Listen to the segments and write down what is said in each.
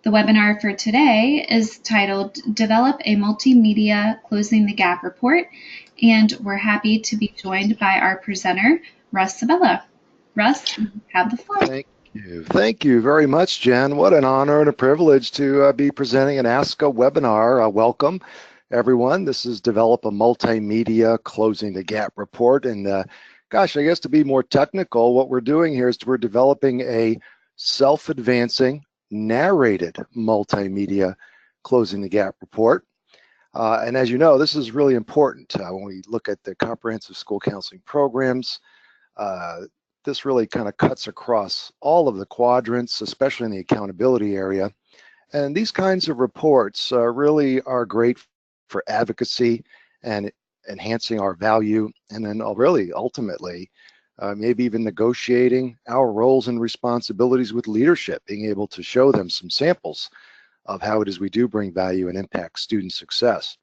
The webinar for today is titled Develop a Multimedia Closing the Gap Report, and we're happy to be joined by our presenter, Russ Sabella. Russ, you have the floor. Thank you. Thank you very much, Jen. What an honor and a privilege to be presenting an ASCA webinar. Welcome, everyone. This is Develop a Multimedia Closing the Gap Report. And gosh, I guess to be more technical, what we're doing here is we're developing a self-advancing, narrated multimedia Closing the Gap report. And as you know, this is really important when we look at the comprehensive school counseling programs. This really kind of cuts across all of the quadrants, especially in the accountability area. And these kinds of reports really are great for advocacy and enhancing our value, and then really ultimately maybe even negotiating our roles and responsibilities with leadership, being able to show them some samples of how it is we do bring value and impact student success.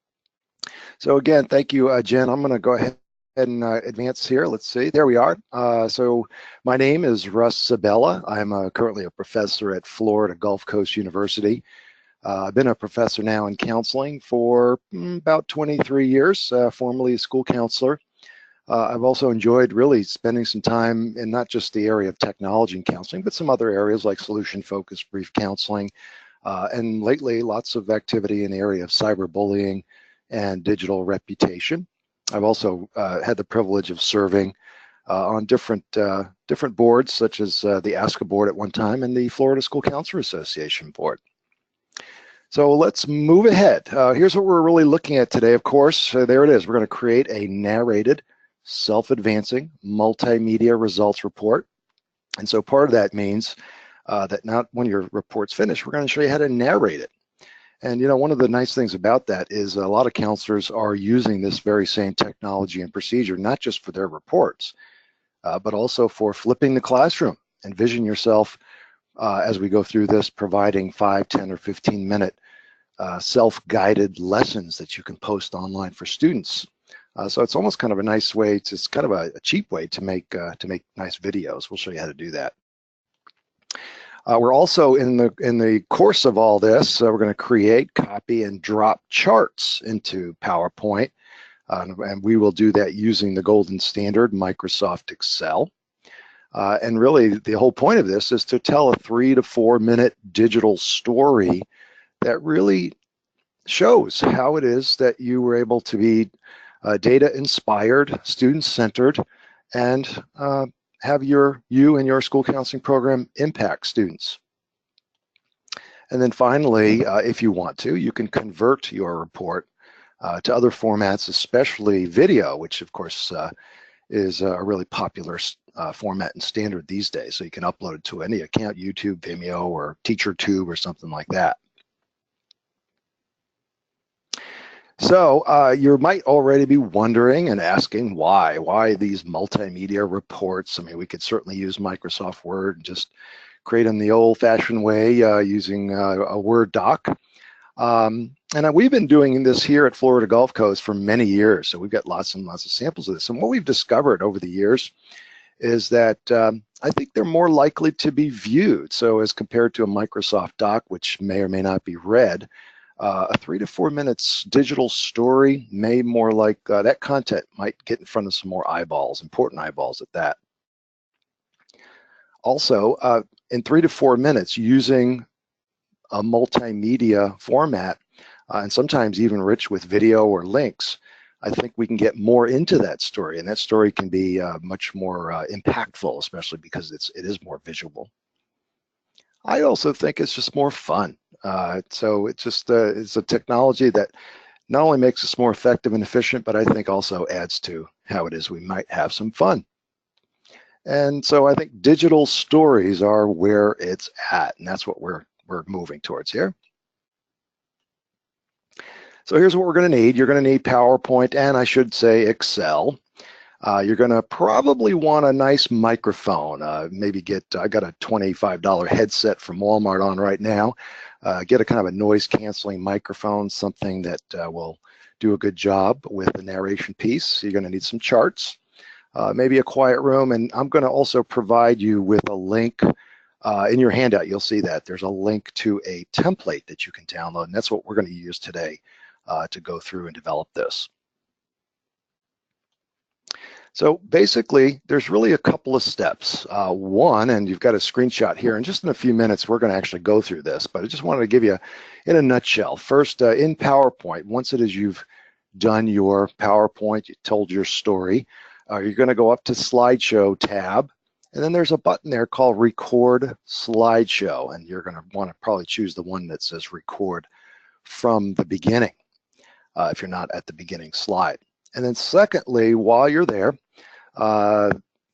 So again, thank you, Jen. I'm going to go ahead and advance here. Let's see, there we are. So my name is Russ Sabella. I'm currently a professor at Florida Gulf Coast University. I've been a professor now in counseling for about 23 years, formerly a school counselor. I've also enjoyed really spending some time in not just the area of technology and counseling, but some other areas like solution-focused brief counseling, and lately lots of activity in the area of cyberbullying and digital reputation. I've also had the privilege of serving on different boards, such as the ASCA board at one time and the Florida School Counselor Association board. So let's move ahead. Here's what we're really looking at today, of course. There it is. We're going to create a narrated, self-advancing multimedia results report. And so part of that means that not when your report's finished, we're going to show you how to narrate it. And you know, one of the nice things about that is a lot of counselors are using this very same technology and procedure, not just for their reports, but also for flipping the classroom. Envision yourself as we go through this, providing 5, 10, or 15-minute self-guided lessons that you can post online for students. So it's almost kind of a nice way, it's kind of a cheap way to make nice videos. We'll show you how to do that. We're also in the course of all this, we're going to create, copy, and drop charts into PowerPoint, and we will do that using the golden standard, Microsoft Excel. And really, the whole point of this is to tell a 3 to 4 minute digital story that really shows how it is that you were able to be data inspired, student centered, and have you and your school counseling program impact students. And then finally, if you want to, you can convert your report to other formats, especially video, which of course is a really popular format and standard these days. So you can upload it to any account, YouTube, Vimeo, or TeacherTube, or something like that. So you might already be wondering and asking why these multimedia reports? I mean, we could certainly use Microsoft Word and just create them the old-fashioned way using a Word doc. And we've been doing this here at Florida Gulf Coast for many years, so we've got lots and lots of samples of this. And what we've discovered over the years is that I think they're more likely to be viewed. So as compared to a Microsoft doc, which may or may not be read, a 3 to 4 minutes digital story may more like that content might get in front of some more eyeballs, important eyeballs at that. Also, in 3 to 4 minutes, using a multimedia format, and sometimes even rich with video or links, I think we can get more into that story, and that story can be much more impactful, especially because it is more visual. I also think it's just more fun. So it's just it's a technology that not only makes us more effective and efficient, but I think also adds to how it is we might have some fun. And so I think digital stories are where it's at, and that's what we're moving towards here. So here's what we're going to need. You're going to need PowerPoint, and I should say Excel. You're going to probably want a nice microphone. Maybe I got a $25 headset from Walmart on right now. Get a kind of a noise canceling microphone, something that will do a good job with the narration piece. You're going to need some charts, maybe a quiet room, and I'm going to also provide you with a link In your handout, you'll see that there's a link to a template that you can download, and that's what we're going to use today to go through and develop this. So basically, there's really a couple of steps. One, and you've got a screenshot here, and just in a few minutes, we're going to actually go through this, but I just wanted to give you, in a nutshell, first, in PowerPoint, once it is you've done your PowerPoint, you told your story, you're going to go up to Slideshow tab, and then there's a button there called Record Slideshow, and you're going to want to probably choose the one that says Record from the beginning, if you're not at the beginning slide. And then secondly, while you're there,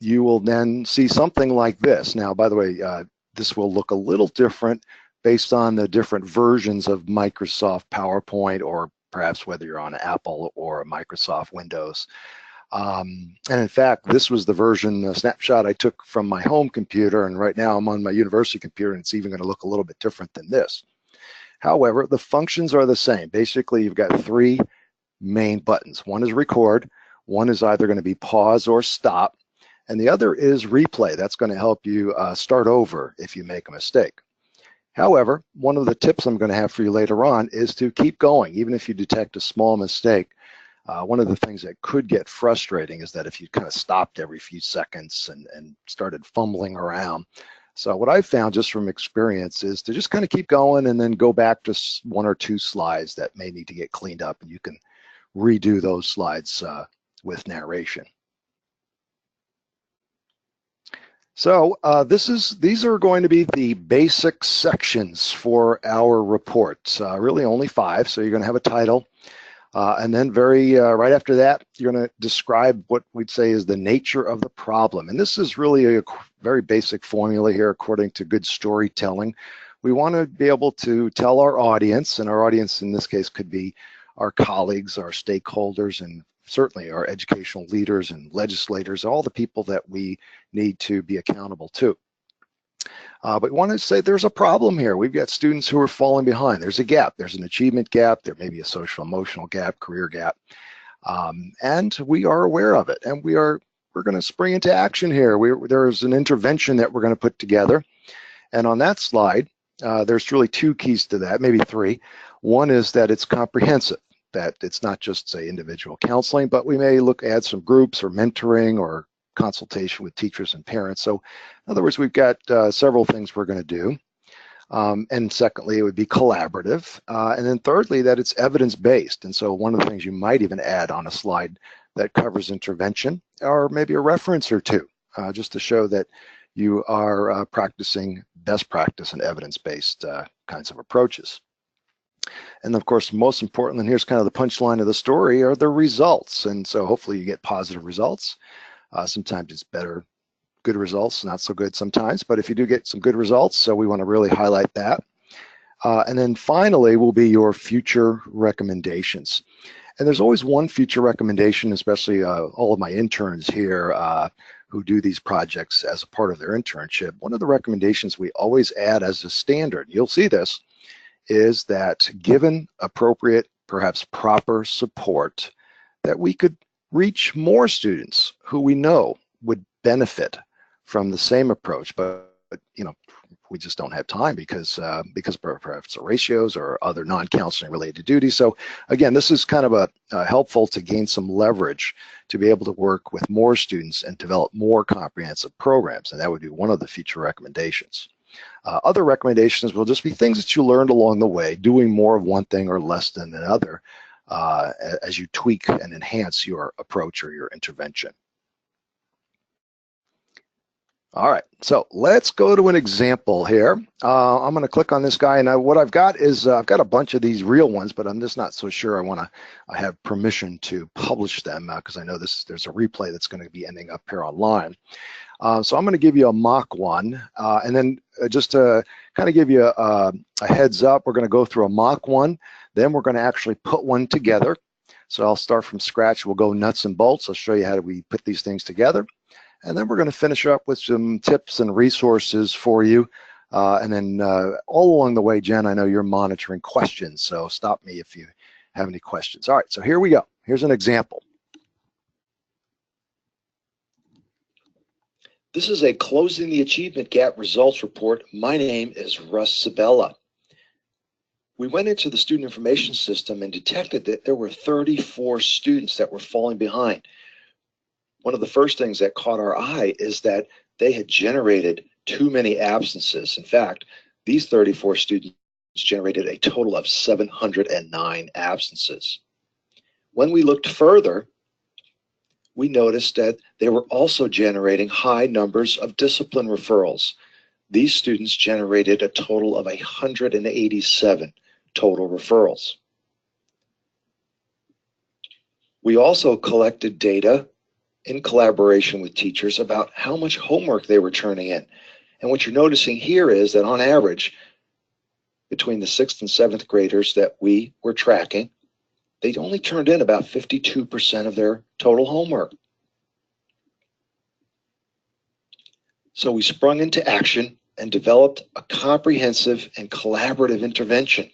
you will then see something like this. Now, by the way, this will look a little different based on the different versions of Microsoft PowerPoint, or perhaps whether you're on Apple or Microsoft Windows. And in fact, this was the version, the snapshot I took from my home computer, and right now I'm on my university computer, and it's even going to look a little bit different than this. However, the functions are the same. Basically, you've got three main buttons. One is record, one is either going to be pause or stop, and the other is replay. That's going to help you start over if you make a mistake. However, one of the tips I'm going to have for you later on is to keep going, even if you detect a small mistake. One of the things that could get frustrating is that if you kind of stopped every few seconds and started fumbling around. So what I've found just from experience is to just kind of keep going and then go back to one or two slides that may need to get cleaned up, and you can redo those slides with narration. So these are going to be the basic sections for our report. Really only 5. So you're going to have a title, and then right after that, you're going to describe what we'd say is the nature of the problem. And this is really a very basic formula here, according to good storytelling. We want to be able to tell our audience, and our audience in this case could be our colleagues, our stakeholders, and certainly our educational leaders and legislators, all the people that we need to be accountable to. But we want to say there's a problem here. We've got students who are falling behind. There's a gap. There's an achievement gap. There may be a social emotional gap, career gap. And we are aware of it. And we're going to spring into action here. There's an intervention that we're going to put together. And on that slide, there's really 2 keys to that, maybe 3. One is that it's comprehensive, that it's not just, say, individual counseling, but we may add some groups or mentoring or consultation with teachers and parents. So in other words, we've got several things we're going to do. And secondly, it would be collaborative. And then thirdly, that it's evidence-based. And so one of the things you might even add on a slide that covers intervention, or maybe a reference or 2, just to show that you are practicing best practice and evidence-based kinds of approaches. And of course, most important, and here's kind of the punchline of the story, are the results. And so hopefully you get positive results. Sometimes it's better, good results, not so good sometimes, but if you do get some good results, so we want to really highlight that. And then finally will be your future recommendations. And there's always one future recommendation, especially all of my interns here who do these projects as a part of their internship. One of the recommendations we always add as a standard, you'll see this, is that given appropriate, perhaps proper support, that we could reach more students who we know would benefit from the same approach, but you know, we just don't have time because perhaps the ratios or other non-counseling related duties. So again, this is kind of helpful to gain some leverage to be able to work with more students and develop more comprehensive programs, and that would be one of the future recommendations. Other recommendations will just be things that you learned along the way, doing more of one thing or less than another as you tweak and enhance your approach or your intervention. All right, so let's go to an example here. I'm going to click on this guy, and what I've got is I've got a bunch of these real ones, but I'm just not so sure I have permission to publish them because I know there's a replay that's going to be ending up here online. So I'm going to give you a mock one, and then just to kind of give you a heads up, we're going to go through a mock one, then we're going to actually put one together. So I'll start from scratch. We'll go nuts and bolts. I'll show you how we put these things together. And then we're going to finish up with some tips and resources for you. And then all along the way, Jen, I know you're monitoring questions, so stop me if you have any questions. All right, so here we go. Here's an example. This is a Closing the Achievement Gap Results Report. My name is Russ Sabella. We went into the student information system and detected that there were 34 students that were falling behind. One of the first things that caught our eye is that they had generated too many absences. In fact, these 34 students generated a total of 709 absences. When we looked further, we noticed that they were also generating high numbers of discipline referrals. These students generated a total of 187 total referrals. We also collected data in collaboration with teachers about how much homework they were turning in. And what you're noticing here is that on average, between the 6th and 7th graders that we were tracking, they only turned in about 52% of their total homework. So we sprung into action and developed a comprehensive and collaborative intervention.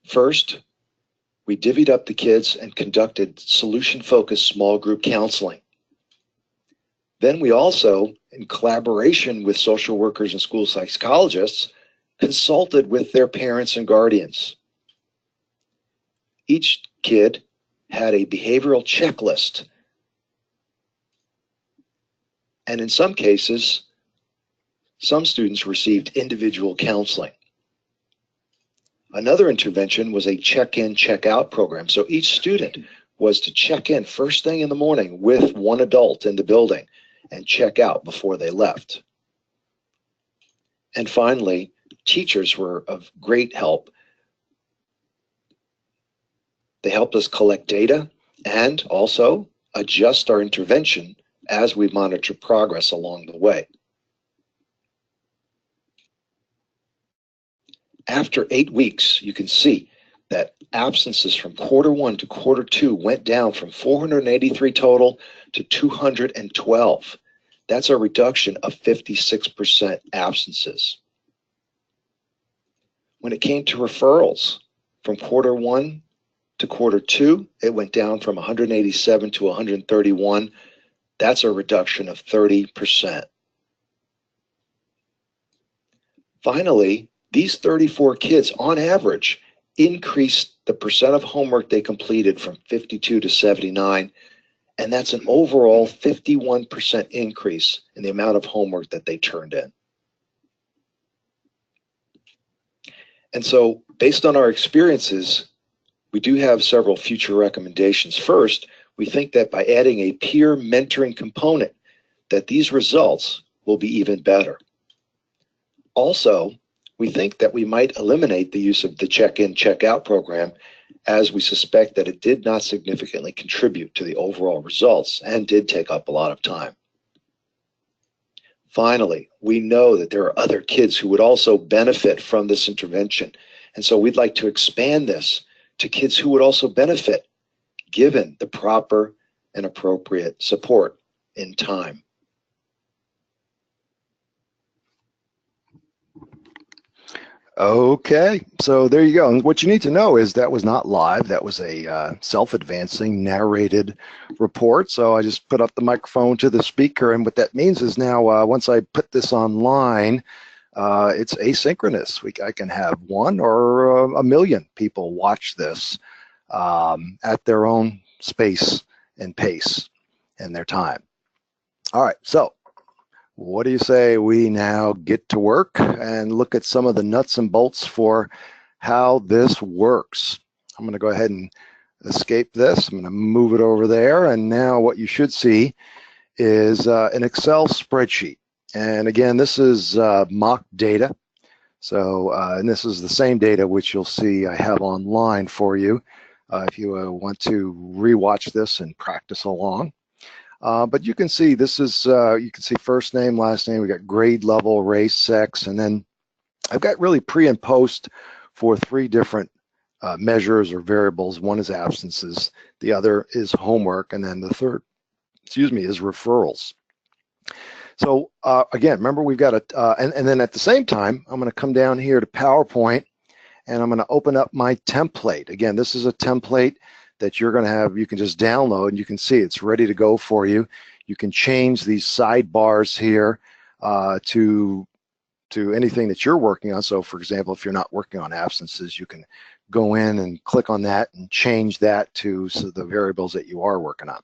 First, we divvied up the kids and conducted solution-focused small group counseling. Then we also, in collaboration with social workers and school psychologists, consulted with their parents and guardians. Each kid had a behavioral checklist, and in some cases, some students received individual counseling. Another intervention was a check-in, check-out program. So each student was to check in first thing in the morning with one adult in the building and check out before they left. And finally, teachers were of great help. They helped us collect data and also adjust our intervention as we monitor progress along the way. After 8 weeks, you can see that absences from Q1 to Q2 went down from 483 total to 212. That's a reduction of 56% absences. When it came to referrals, from Q1 to Q2, it went down from 187 to 131. That's a reduction of 30%. Finally, these 34 kids, on average, increased the percent of homework they completed from 52 to 79, and that's an overall 51% increase in the amount of homework that they turned in. And so, based on our experiences, we do have several future recommendations. First, we think that by adding a peer mentoring component, that these results will be even better. Also, we think that we might eliminate the use of the check-in, check-out program, as we suspect that it did not significantly contribute to the overall results and did take up a lot of time. Finally, we know that there are other kids who would also benefit from this intervention, and so we'd like to expand this to kids who would also benefit given the proper and appropriate support in time. Okay, so there you go. And what you need to know is that was not live. That was a self-advancing narrated report. So I just put up the microphone to the speaker, and what that means is now once I put this online, it's asynchronous. I can have one or a million people watch this at their own space and pace and their time. All right, so what do you say we now get to work and look at some of the nuts and bolts for how this works? I'm going to go ahead and escape this. I'm going to move it over there, and now what you should see is an Excel spreadsheet. And again, this is mock data. So, and this is the same data which you'll see I have online for you if you want to rewatch this and practice along. But you can see this is, you can see first name, last name, we got grade level, race, sex, and then I've got really pre and post for 3 different measures or variables. One is absences, the other is homework, and then the third, is referrals. So again, remember we've got and then at the same time, I'm going to come down here to PowerPoint, and I'm going to open up my template. Again, this is a template that you're going to have, you can just download and you can see it's ready to go for you. You can change these sidebars here to anything that you're working on. So for example, if you're not working on absences, you can go in and click on that and change that to the variables that you are working on.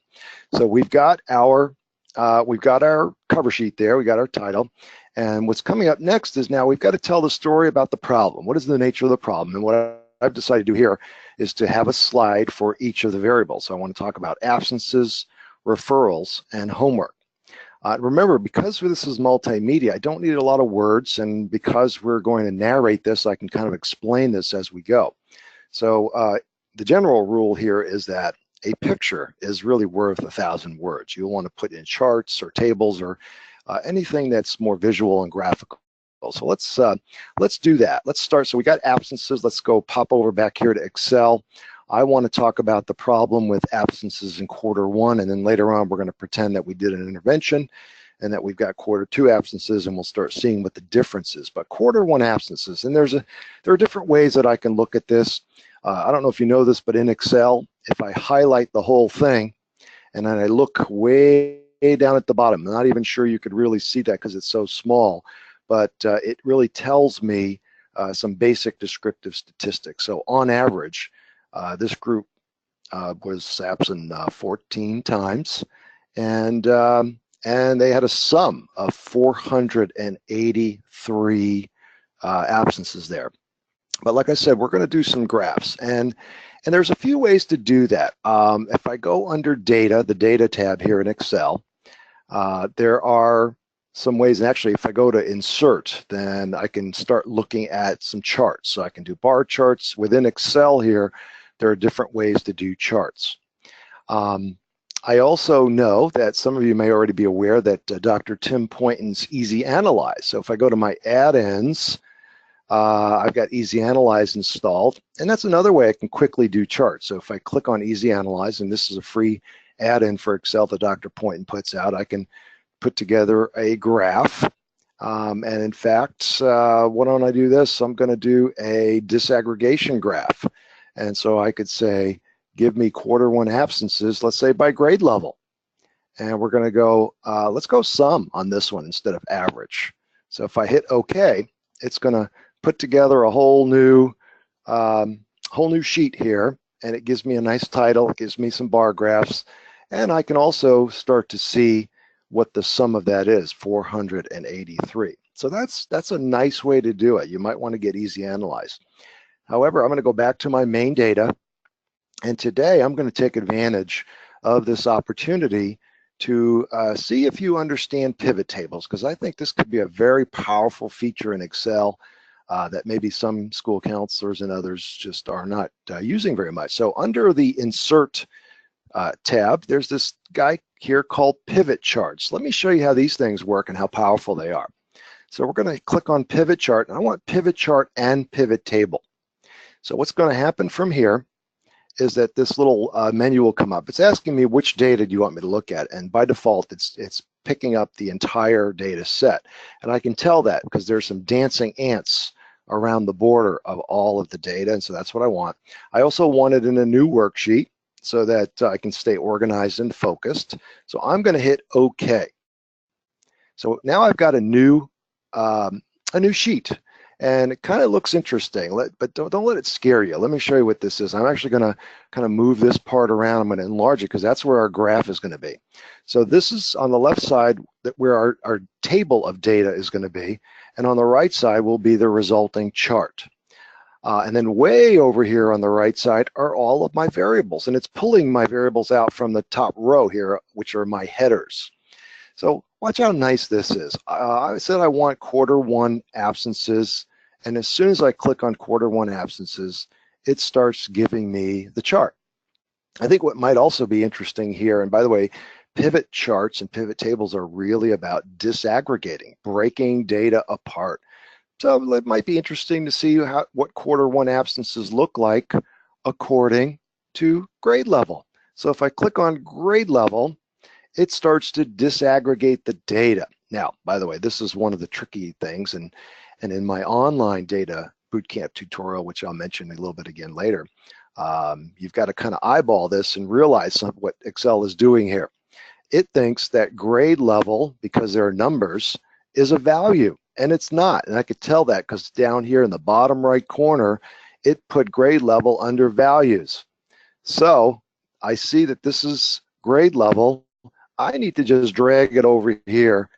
So we've got our cover sheet there, we got our title, and what's coming up next is now we've got to tell the story about the problem. What is the nature of the problem? And what I've decided to do here is to have a slide for each of the variables. So I want to talk about absences, referrals, and homework. Remember, because this is multimedia, I don't need a lot of words, and because we're going to narrate this, I can kind of explain this as we go. So the general rule here is that a picture is really worth 1,000 words. You'll want to put in charts or tables or anything that's more visual and graphical. So let's do that. Let's start. So we got absences. Let's go pop over back here to Excel. I want to talk about the problem with absences in quarter 1, and then later on we're going to pretend that we did an intervention and that we've got quarter 2 absences, and we'll start seeing what the difference is. But quarter 1 absences, and there are different ways that I can look at this. I don't know if you know this, but in Excel, if I highlight the whole thing and then I look way down at the bottom, I'm not even sure you could really see that because it's so small, but it really tells me some basic descriptive statistics. So on average, this group was absent 14 times, and they had a sum of 483 absences there. But like I said, we're going to do some graphs, and there's a few ways to do that. If I go under data, the data tab here in Excel, there are some ways, and actually if I go to insert, then I can start looking at some charts. So I can do bar charts within Excel here. There are different ways to do charts. I also know that some of you may already be aware that Dr. Tim Poynton's Easy Analyze. So if I go to my add-ins, I've got Easy Analyze installed, and that's another way I can quickly do charts. So if I click on Easy Analyze, and this is a free add-in for Excel that Dr. Poynton puts out, I can put together a graph. And in fact, why don't I do this? I'm going to do a disaggregation graph. And so I could say, give me quarter 1 absences, let's say by grade level. And we're going to go, let's go sum on this one instead of average. So if I hit OK, it's going to put together a whole new sheet here, and it gives me a nice title. It gives me some bar graphs, and I can also start to see what the sum of that is, 483. So that's a nice way to do it. You might want to get Easy Analyze. However, I'm going to go back to my main data, and today I'm going to take advantage of this opportunity to see if you understand pivot tables, because I think this could be a very powerful feature in Excel that maybe some school counselors and others just are not using very much. So under the Insert tab, there's this guy here called Pivot Charts. Let me show you how these things work and how powerful they are. So we're going to click on Pivot Chart, and I want Pivot Chart and Pivot Table. So what's going to happen from here is that this little menu will come up. It's asking me which data do you want me to look at, and by default it's picking up the entire data set. And I can tell that because there's some dancing ants around the border of all of the data, and so that's what I want. I also want it in a new worksheet so that I can stay organized and focused. So I'm going to hit OK. So now I've got a new sheet. And it kind of looks interesting, but don't let it scare you. Let me show you what this is. I'm actually going to kind of move this part around. I'm going to enlarge it because that's where our graph is going to be. So this is on the left side where our table of data is going to be. And on the right side will be the resulting chart. And then way over here on the right side are all of my variables. And it's pulling my variables out from the top row here, which are my headers. So watch how nice this is. I said I want quarter 1 absences, and as soon as I click on quarter 1 absences, it starts giving me the chart. I think what might also be interesting here, and by the way, pivot charts and pivot tables are really about disaggregating, breaking data apart. So it might be interesting to see what quarter 1 absences look like according to grade level. So if I click on grade level, it starts to disaggregate the data. Now, by the way, this is one of the tricky things, and in my online data bootcamp tutorial, which I'll mention a little bit again later, You've got to kind of eyeball this and realize what Excel is doing here. It thinks that grade level, because there are numbers, is a value, and it's not. And I could tell that because down here in the bottom right corner, it put grade level under values. So I see that this is grade level. I need to just drag it over here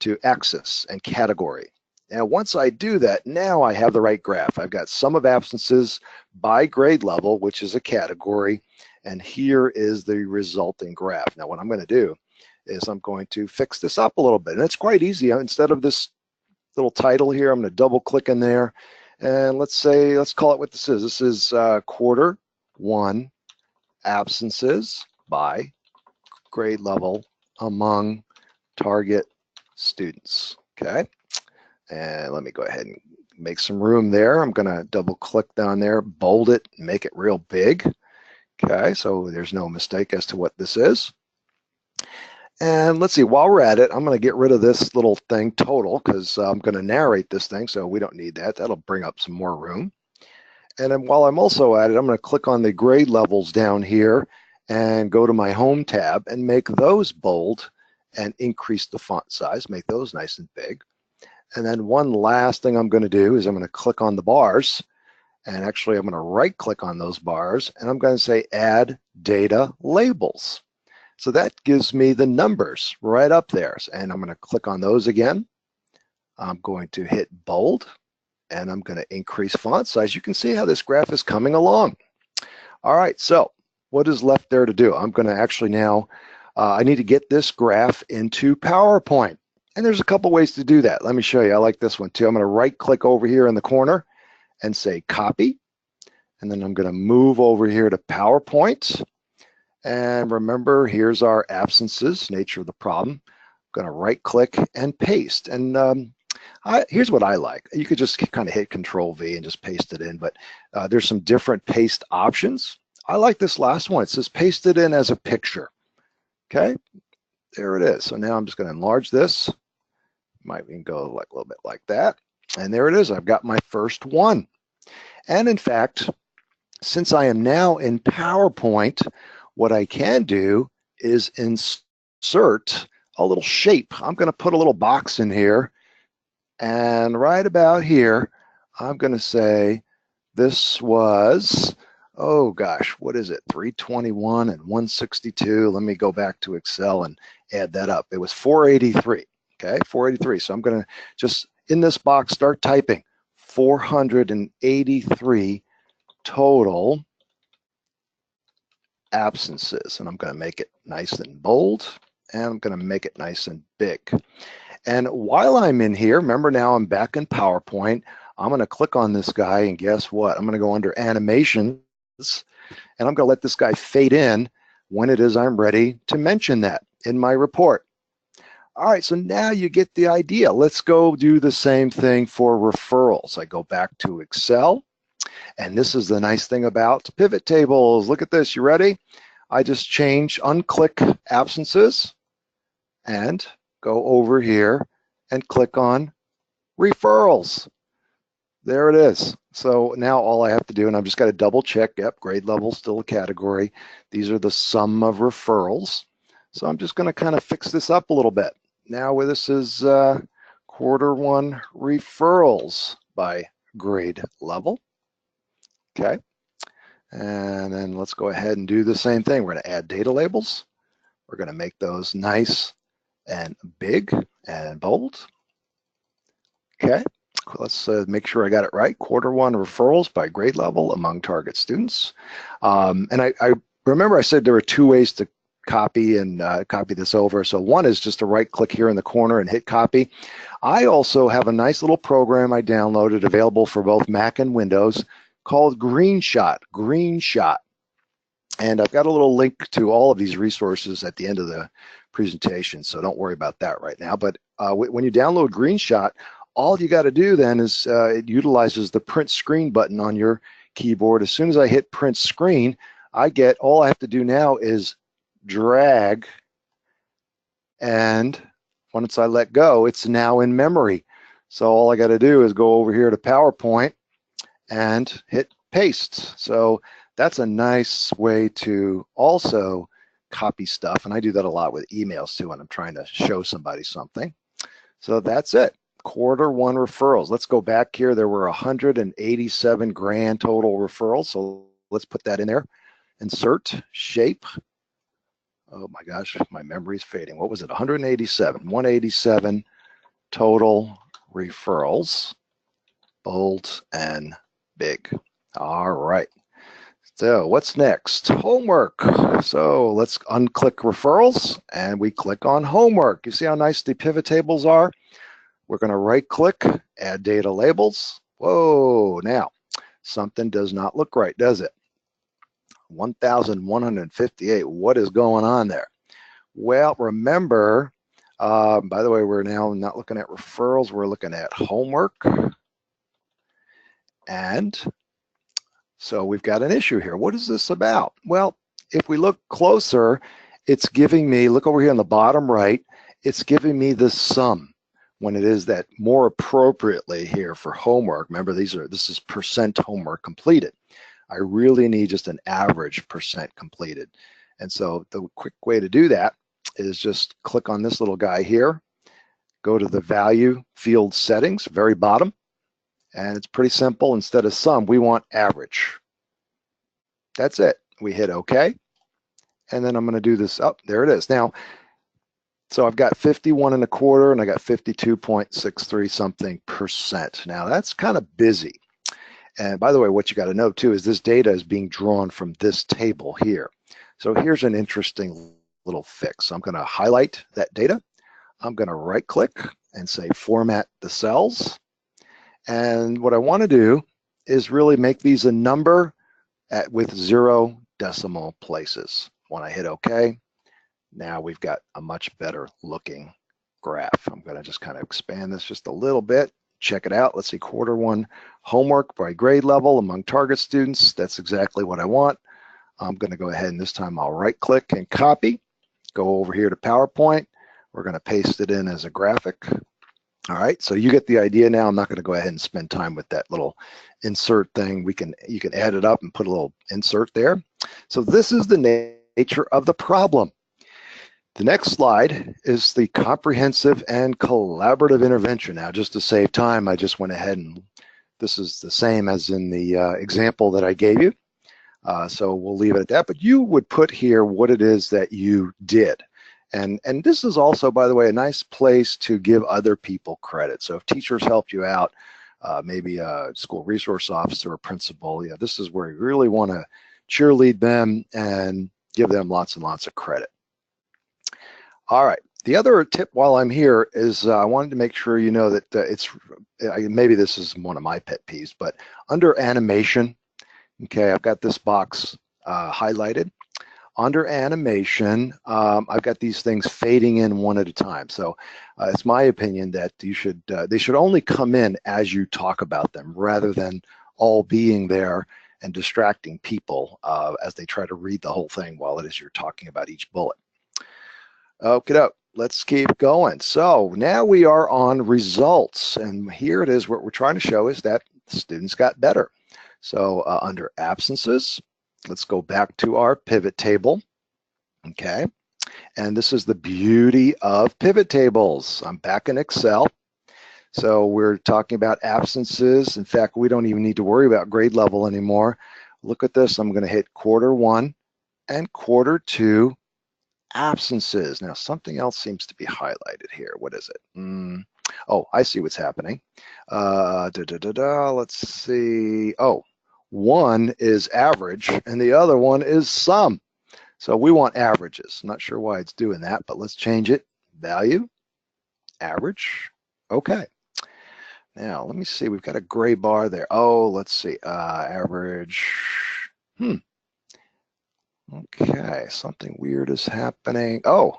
to axis and category. And once I do that, now I have the right graph. I've got sum of absences by grade level, which is a category, and here is the resulting graph. Now what I'm going to do is I'm going to fix this up a little bit, and it's quite easy. Instead of this little title here, I'm going to double click in there, and let's call it what this is. This is quarter one absences by grade level among target students. Okay, and let me go ahead and make some room there. I'm going to double click down there, bold it, make it real big. Okay, so there's no mistake as to what this is. And let's see, while we're at it, I'm going to get rid of this little thing total, because I'm going to narrate this thing, so we don't need that. That'll bring up some more room. And then while I'm also at it, I'm going to click on the grade levels down here and go to my home tab and make those bold and increase the font size, make those nice and big. And then one last thing I'm going to do is I'm going to click on the bars, and actually I'm going to right click on those bars, and I'm going to say add data labels. So that gives me the numbers right up there. And I'm going to click on those again. I'm going to hit bold, and I'm going to increase font size. You can see how this graph is coming along. All right, so what is left there to do? I'm going to actually now, I need to get this graph into PowerPoint. And there's a couple ways to do that. Let me show you. I like this one too. I'm going to right click over here in the corner and say copy. And then I'm going to move over here to PowerPoint. And remember, here's our absences, nature of the problem. I'm going to right click and paste. And here's what I like. You could just kind of hit Control V and just paste it in, but there's some different paste options. I like this last one. It says paste it in as a picture. Okay, there it is. So now I'm just going to enlarge this. Might even go like a little bit like that. And there it is. I've got my first one. And in fact, since I am now in PowerPoint, what I can do is insert a little shape. I'm going to put a little box in here, and right about here, I'm going to say this was, oh gosh, what is it? 321 and 162. Let me go back to Excel and add that up. It was 483. Okay, 483. So I'm going to just in this box start typing 483 total absences, and I'm going to make it nice and bold, and I'm going to make it nice and big. And while I'm in here, remember now I'm back in PowerPoint, I'm going to click on this guy, and guess what? I'm going to go under animations, and I'm going to let this guy fade in when it is I'm ready to mention that in my report. All right, so now you get the idea. Let's go do the same thing for referrals. I go back to Excel. And this is the nice thing about pivot tables. Look at this. You ready? I just unclick absences and go over here and click on referrals. There it is. So now all I have to do, and I've just got to double check, yep, grade level still a category. These are the sum of referrals. So I'm just going to kind of fix this up a little bit. Now this is quarter one referrals by grade level. Okay, and then let's go ahead and do the same thing. We're going to add data labels. We're going to make those nice and big and bold. Okay, let's make sure I got it right. Quarter one referrals by grade level among target students. And I remember I said there were two ways to copy and copy this over. So one is just to right click here in the corner and hit copy. I also have a nice little program I downloaded available for both Mac and Windows called Greenshot. And I've got a little link to all of these resources at the end of the presentation, so don't worry about that right now. But when you download Greenshot, all you got to do then is it utilizes the print screen button on your keyboard. As soon as I hit print screen, all I have to do now is drag, and once I let go, it's now in memory. So all I got to do is go over here to PowerPoint and hit paste. So that's a nice way to also copy stuff. And I do that a lot with emails too when I'm trying to show somebody something. So that's it. Q1 referrals. Let's go back here. There were 187 grand total referrals. So let's put that in there. Insert shape. Oh my gosh, my memory's fading. What was it? 187. 187 total referrals. Bold and big. All right. So what's next? Homework. So let's unclick referrals and we click on homework. You see how nice the pivot tables are? We're going to right click, add data labels. Whoa, now something does not look right, does it? 1,158. What is going on there? Well, remember, by the way, we're now not looking at referrals. We're looking at homework. And so we've got an issue here. What is this about? Well, if we look closer, it's giving me, look over here on the bottom right, it's giving me the sum when it is that more appropriately here for homework. Remember, this is percent homework completed. I really need just an average percent completed. And so the quick way to do that is just click on this little guy here, go to the value field settings, very bottom, and it's pretty simple. Instead of sum, we want average. That's it. We hit OK. And then I'm going to do this up. There it is. Now, so I've got 51.25 and I got 52.63 something percent. Now that's kind of busy. And by the way, what you got to know too is this data is being drawn from this table here. So here's an interesting little fix. I'm going to highlight that data. I'm going to right click and say format the cells. And what I want to do is really make these a number with 0 decimal places. When I hit OK, now we've got a much better looking graph. I'm going to just kind of expand this just a little bit. Check it out. Let's see, Q1 homework by grade level among target students. That's exactly what I want. I'm going to go ahead and this time I'll right click and copy. Go over here to PowerPoint. We're going to paste it in as a graphic. All right, so you get the idea now. I'm not going to go ahead and spend time with that little insert thing. You can add it up and put a little insert there. So this is the nature of the problem. The next slide is the comprehensive and collaborative intervention. Now, just to save time, I just went ahead and this is the same as in the example that I gave you. So we'll leave it at that, but you would put here what it is that you did. And this is also, by the way, a nice place to give other people credit. So if teachers helped you out, maybe a school resource officer or principal, yeah, this is where you really want to cheerlead them and give them lots and lots of credit. All right. The other tip while I'm here is I wanted to make sure you know that maybe this is one of my pet peeves, but under animation, okay, I've got this box highlighted. Under animation, I've got these things fading in one at a time. So it's my opinion that they should only come in as you talk about them rather than all being there and distracting people as they try to read the whole thing while it is you're talking about each bullet. Okay, let's keep going. So now we are on results, and here it is. What we're trying to show is that students got better. So under absences, let's go back to our pivot table. Okay, and this is the beauty of pivot tables. I'm back in Excel. So we're talking about absences. In fact, we don't even need to worry about grade level anymore. Look at this. I'm going to hit Q1 and Q2 absences. Now something else seems to be highlighted here. What is it? Oh, I see what's happening. Let's see. Oh, one is average and the other one is sum. So we want averages. Not sure why it's doing that, but let's change it. Value, average. Okay. Now let me see. We've got a gray bar there. Oh, let's see. Average. Okay, something weird is happening. Oh,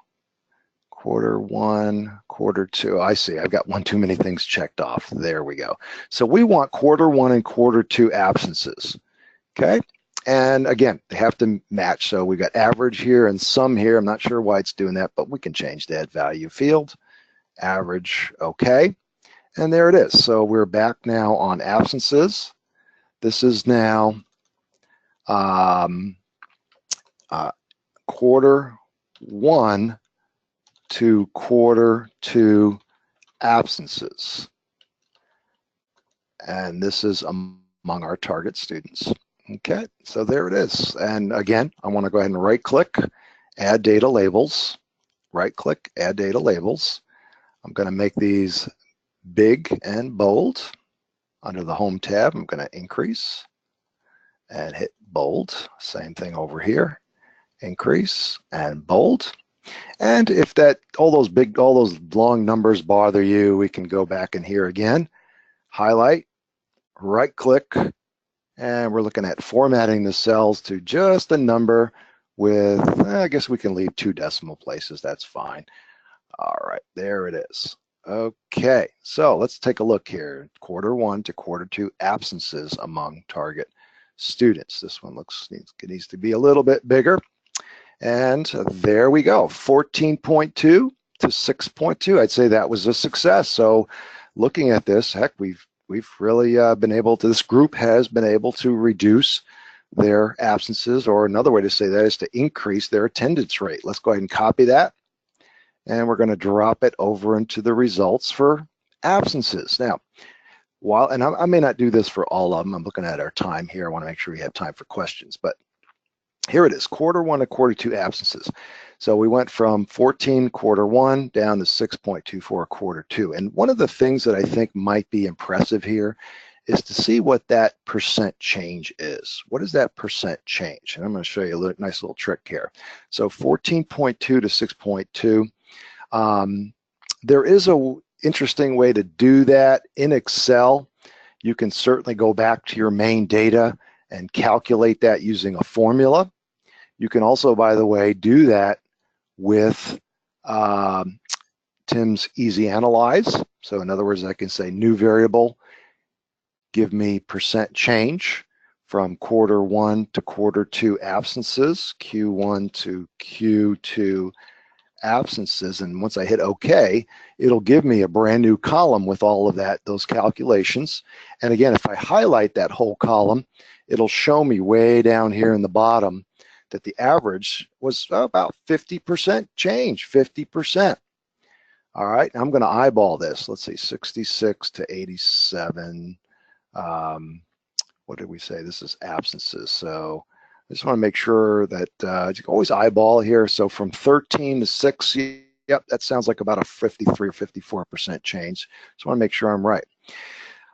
Q1, Q2. I see. I've got one too many things checked off. There we go. So we want Q1 and Q2 absences. Okay. And again, they have to match. So we got average here and sum here. I'm not sure why it's doing that, but we can change that value field. Average. Okay. And there it is. So we're back now on absences. This is now um, quarter one to quarter two absences. And this is among our target students. Okay, so there it is. And again, I want to go ahead and right click, add data labels, right click, add data labels. I'm going to make these big and bold. Under the home tab, I'm going to increase and hit bold. Same thing over here, increase and bold. And if all those long numbers bother you, we can go back in here again, highlight, right click, and we're looking at formatting the cells to just a number with, I guess we can leave 2 decimal places, that's fine. All right, there it is. Okay, so let's take a look here. Quarter one to quarter two absences among target students. This one needs to be a little bit bigger. And there we go, 14.2 to 6.2. I'd say that was a success. So looking at this, heck, we've really been able to, this group has been able to reduce their absences, or another way to say that is to increase their attendance rate. Let's go ahead and copy that. And we're going to drop it over into the results for absences. Now, and I may not do this for all of them. I'm looking at our time here. I want to make sure we have time for questions, but here it is, quarter one to quarter two absences. So we went from 14 quarter one down to 6.24 quarter two. And one of the things that I think might be impressive here is to see what that percent change is. What is that percent change? And I'm going to show you a nice little trick here. So 14.2 to 6.2. There is a interesting way to do that in Excel. You can certainly go back to your main data and calculate that using a formula. You can also, by the way, do that with Tim's Easy Analyze. So in other words, I can say new variable, give me percent change from quarter one to quarter two absences, Q1 to Q2 absences. And once I hit OK, it'll give me a brand new column with all of those calculations. And again, if I highlight that whole column, it'll show me way down here in the bottom that the average was about 50% change, 50%. All right, I'm going to eyeball this. Let's see, 66 to 87. What did we say? This is absences. So I just want to make sure that you can always eyeball here. So from 13 to 6, yep, that sounds like about a 53 or 54% change. Just want to make sure I'm right.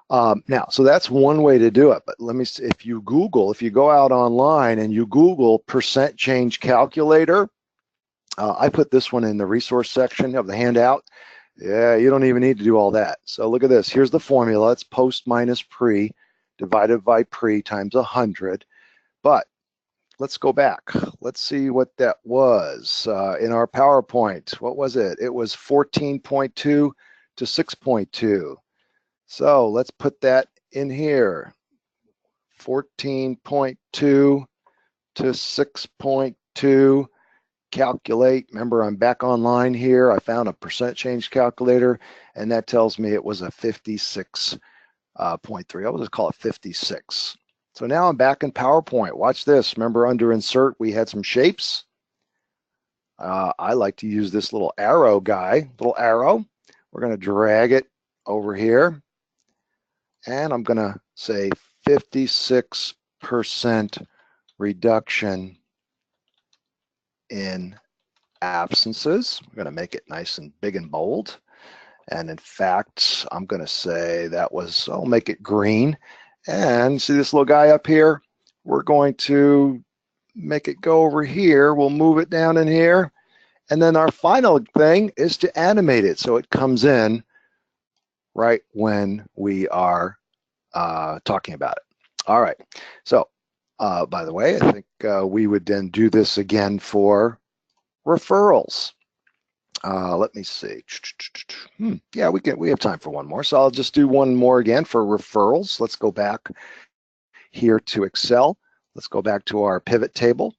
Now, so that's one way to do it. But let me see, if you go out online and you Google percent change calculator, I put this one in the resource section of the handout. Yeah, you don't even need to do all that. So look at this. Here's the formula. It's post minus pre divided by pre times 100. But let's go back. Let's see what that was in our PowerPoint. What was it? It was 14.2 to 6.2. So let's put that in here. 14.2 to 6.2. Calculate. Remember, I'm back online here. I found a percent change calculator, and that tells me it was a 56.3. I'll just call it 56. So now I'm back in PowerPoint. Watch this. Remember, under insert, we had some shapes. I like to use this little arrow guy, little arrow. We're going to drag it over here, and I'm going to say 56% reduction in absences. We're going to make it nice and big and bold. And in fact, I'm going to say I'll make it green. And see this little guy up here? We're going to make it go over here. We'll move it down in here. And then our final thing is to animate it so it comes in right when we are talking about it. All right. So, by the way, I think we would then do this again for referrals. Let me see. Yeah, we have time for one more. So I'll just do one more again for referrals. Let's go back here to Excel. Let's go back to our pivot table,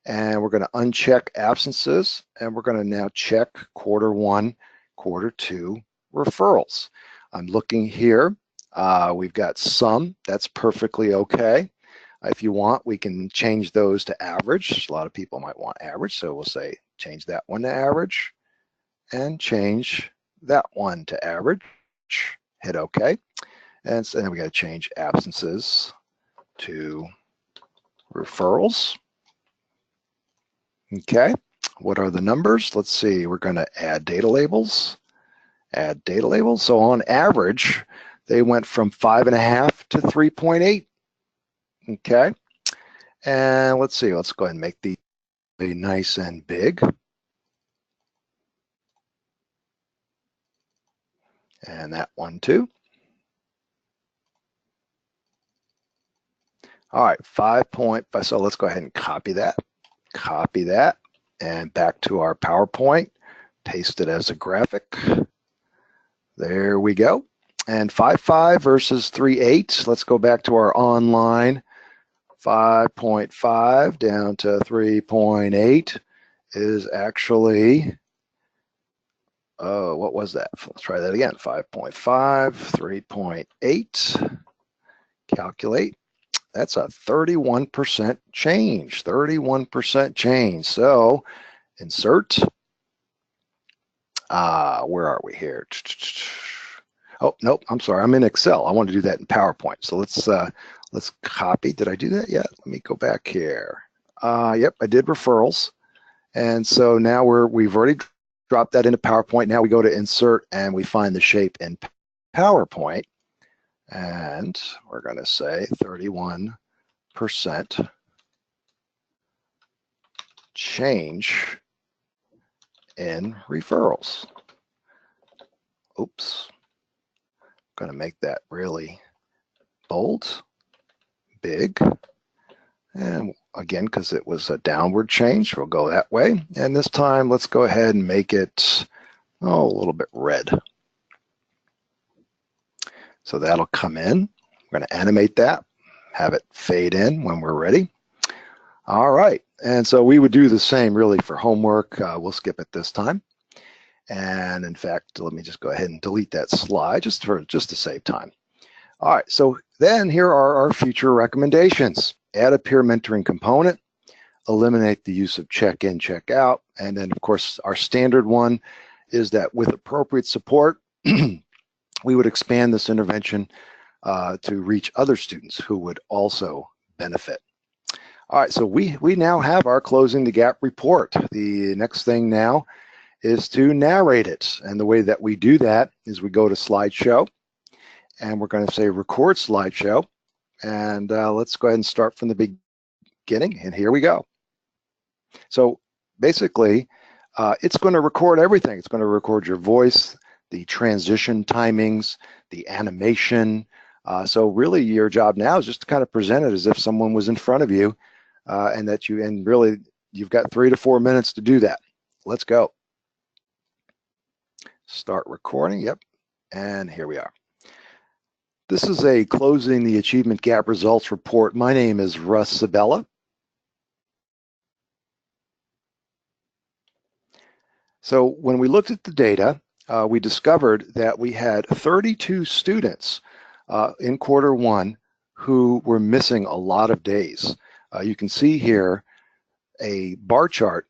and we're going to uncheck absences, and we're going to now check quarter one, quarter two referrals. I'm looking here. We've got some. That's perfectly okay. If you want, we can change those to average. A lot of people might want average, so we'll say change that one to average and change that one to average. Hit OK. And so then we got to change absences to referrals. Okay, what are the numbers? Let's see, we're going to add data labels. Add data labels. So on average, they went from 5.5 to 3.8. Okay, and let's see, let's go ahead and make these nice and big. And that one too. All right, 5.5. So let's go ahead and copy that. Copy that and back to our PowerPoint. Paste it as a graphic. There we go. And 5.5 versus 3.8. Let's go back to our online. 5.5 down to 3.8 is actually, what was that? Let's try that again. 5.5, 3.8. Calculate. That's a 31% change. 31% change. So insert. Where are we here? Oh, nope, I'm sorry, I'm in Excel. I want to do that in PowerPoint. So let's copy. Did I do that yet? Let me go back here. Yep, I did referrals. And so now we've already dropped that into PowerPoint. Now we go to insert and we find the shape in PowerPoint. And we're going to say 31% change in referrals. Oops. Going to make that really bold, big, and again, because it was a downward change, we'll go that way. And this time, let's go ahead and make it, a little bit red. So that'll come in. We're going to animate that, have it fade in when we're ready. All right, and so we would do the same really for homework. We'll skip it this time. And in fact, let me just go ahead and delete that slide just to save time. All right, so then here are our future recommendations. Add a peer mentoring component, eliminate the use of check-in, check-out, and then of course our standard one is that with appropriate support, we would expand this intervention to reach other students who would also benefit. All right, so we now have our Closing the Gap report. The next thing now is to narrate it. And the way that we do that is we go to slideshow and we're going to say record slideshow. And let's go ahead and start from the beginning. And here we go. So basically, it's going to record everything. It's going to record your voice, the transition timings, the animation. So really your job now is just to kind of present it as if someone was in front of you and really you've got 3 to 4 minutes to do that. Let's go. Start recording, yep, and here we are. This is a Closing the Achievement Gap Results report. My name is Russ Sabella. So when we looked at the data, we discovered that we had 32 students in Q1 who were missing a lot of days. You can see here a bar chart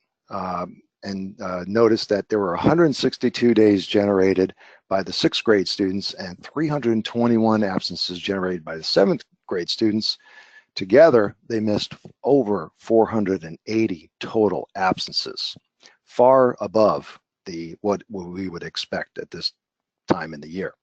and notice that there were 162 days generated by the 6th grade students and 321 absences generated by the 7th grade students. Together, they missed over 480 total absences, far above what we would expect at this time in the year.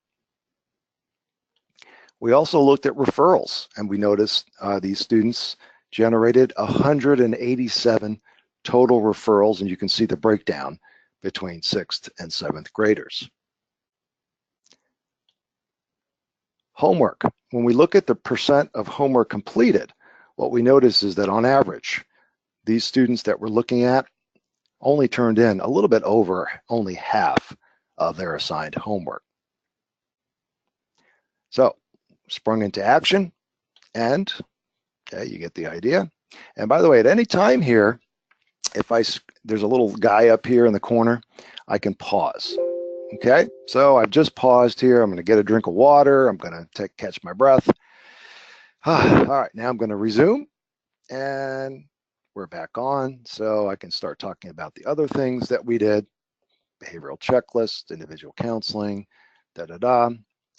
We also looked at referrals, and we noticed these students generated 187 total referrals, and you can see the breakdown between 6th and 7th graders. Homework. When we look at the percent of homework completed, what we notice is that on average, these students that we're looking at only turned in a little bit over only half of their assigned homework. So, sprung into action, and okay, you get the idea. And by the way, at any time here, there's a little guy up here in the corner, I can pause. Okay, so I've just paused here. I'm going to get a drink of water. I'm going to catch my breath. All right, now I'm going to resume, and we're back on, so I can start talking about the other things that we did: behavioral checklist, individual counseling, da da da.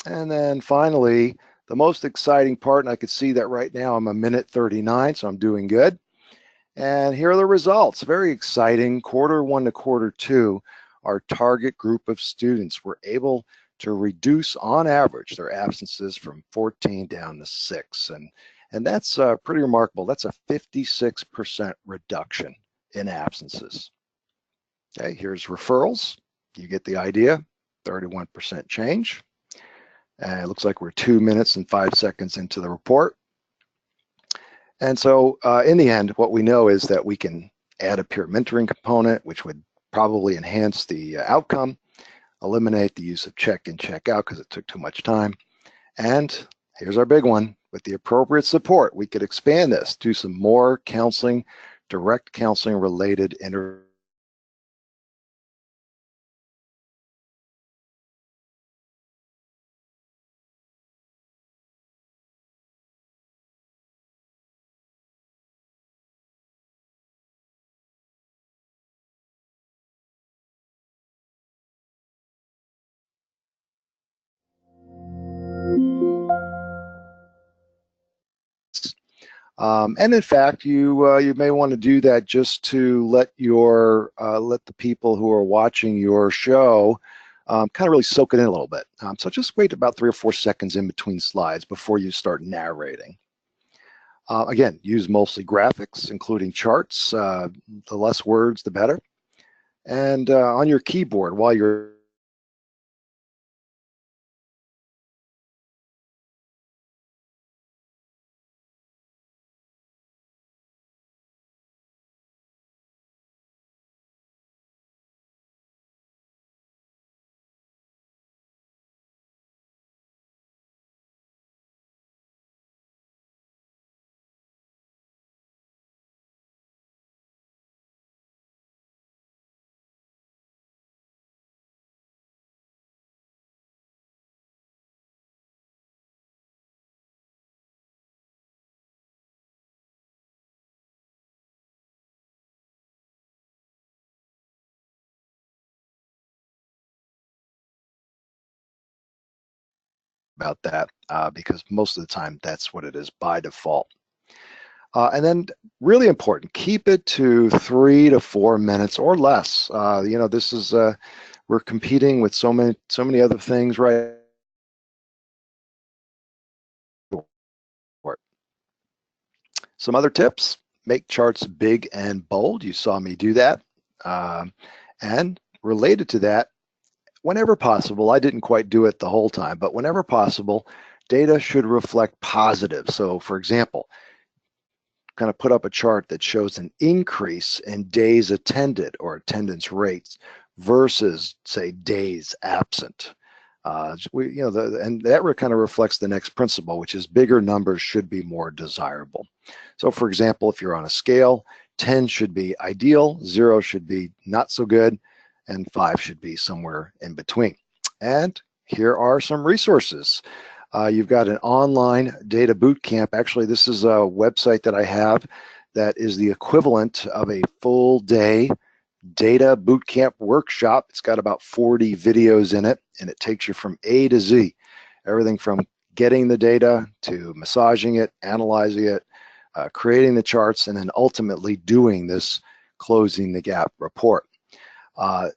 And then finally, the most exciting part, and I could see that right now I'm a minute 39, so I'm doing good. And here are the results. Very exciting. Quarter 1 to quarter 2, our target group of students were able to reduce on average their absences from 14 down to 6. And that's pretty remarkable. That's a 56% reduction in absences. Okay, here's referrals. You get the idea, 31% change. And it looks like we're 2 minutes and 5 seconds into the report. And so in the end, what we know is that we can add a peer mentoring component, which would probably enhance the outcome, eliminate the use of check in, check out because it took too much time. And here's our big one: with the appropriate support, we could expand this to some more counseling, direct counseling related interventions and in fact, you may want to do that just to let the people who are watching your show kind of really soak it in a little bit. So just wait about 3 or 4 seconds in between slides before you start narrating. Again, use mostly graphics, including charts. The less words, the better. And on your keyboard, while you're about that, because most of the time that's what it is by default. And then really important, keep it to 3 to 4 minutes or less. This is we're competing with so many other things, right? Some other tips: make charts big and bold. You saw me do that. And related to that, whenever possible, I didn't quite do it the whole time, but whenever possible, data should reflect positive. So for example, kind of put up a chart that shows an increase in days attended or attendance rates versus, say, days absent. And that kind of reflects the next principle, which is bigger numbers should be more desirable. So for example, if you're on a scale, 10 should be ideal, 0 should be not so good, and 5 should be somewhere in between. And here are some resources. You've got an online data boot camp. Actually, this is a website that I have that is the equivalent of a full day data boot camp workshop. It's got about 40 videos in it, and it takes you from A to Z. Everything from getting the data to massaging it, analyzing it, creating the charts, and then ultimately doing this closing the gap report.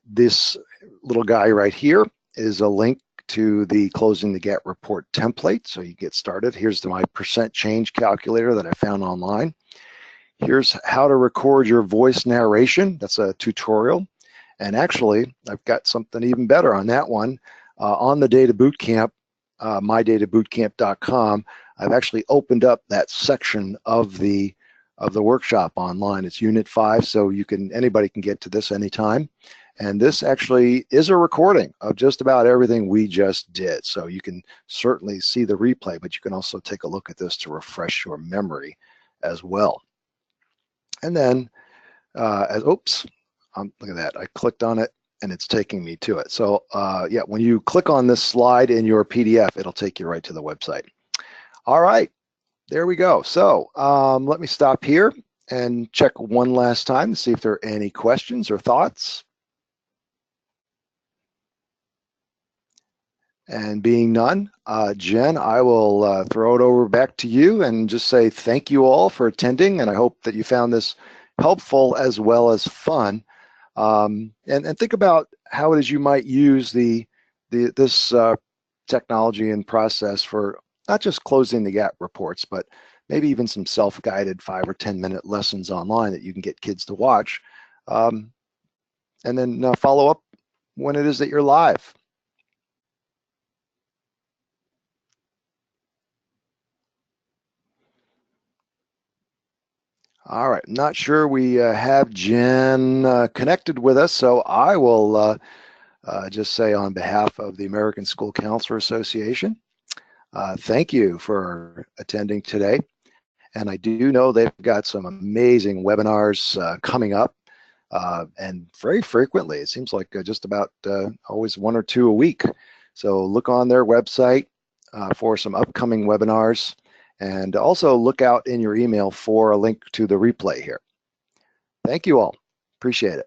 This little guy right here is a link to the closing the gap report template. So you get started. Here's my percent change calculator that I found online. Here's how to record your voice narration. That's a tutorial. And actually, I've got something even better on that one. On the Data Bootcamp, mydatabootcamp.com, I've actually opened up that section of the workshop online. It's Unit 5, so anybody can get to this anytime. And this actually is a recording of just about everything we just did. So you can certainly see the replay, but you can also take a look at this to refresh your memory as well. And then, oops, look at that. I clicked on it and it's taking me to it. So yeah, when you click on this slide in your PDF, it'll take you right to the website. All right. there we go. So let me stop here and check one last time to see if there are any questions or thoughts. And being none, Jen, I will throw it over back to you and just say thank you all for attending. And I hope that you found this helpful as well as fun. And think about how it is you might use this technology and process for not just closing the gap reports, but maybe even some self-guided 5 or 10-minute lessons online that you can get kids to watch. And then follow up when it is that you're live. All right, not sure we have Jen connected with us, so I will just say on behalf of the American School Counselor Association, thank you for attending today. And I do know they've got some amazing webinars coming up, and very frequently. It seems like just about always 1 or 2 a week. So look on their website for some upcoming webinars, and also look out in your email for a link to the replay here. Thank you all. Appreciate it.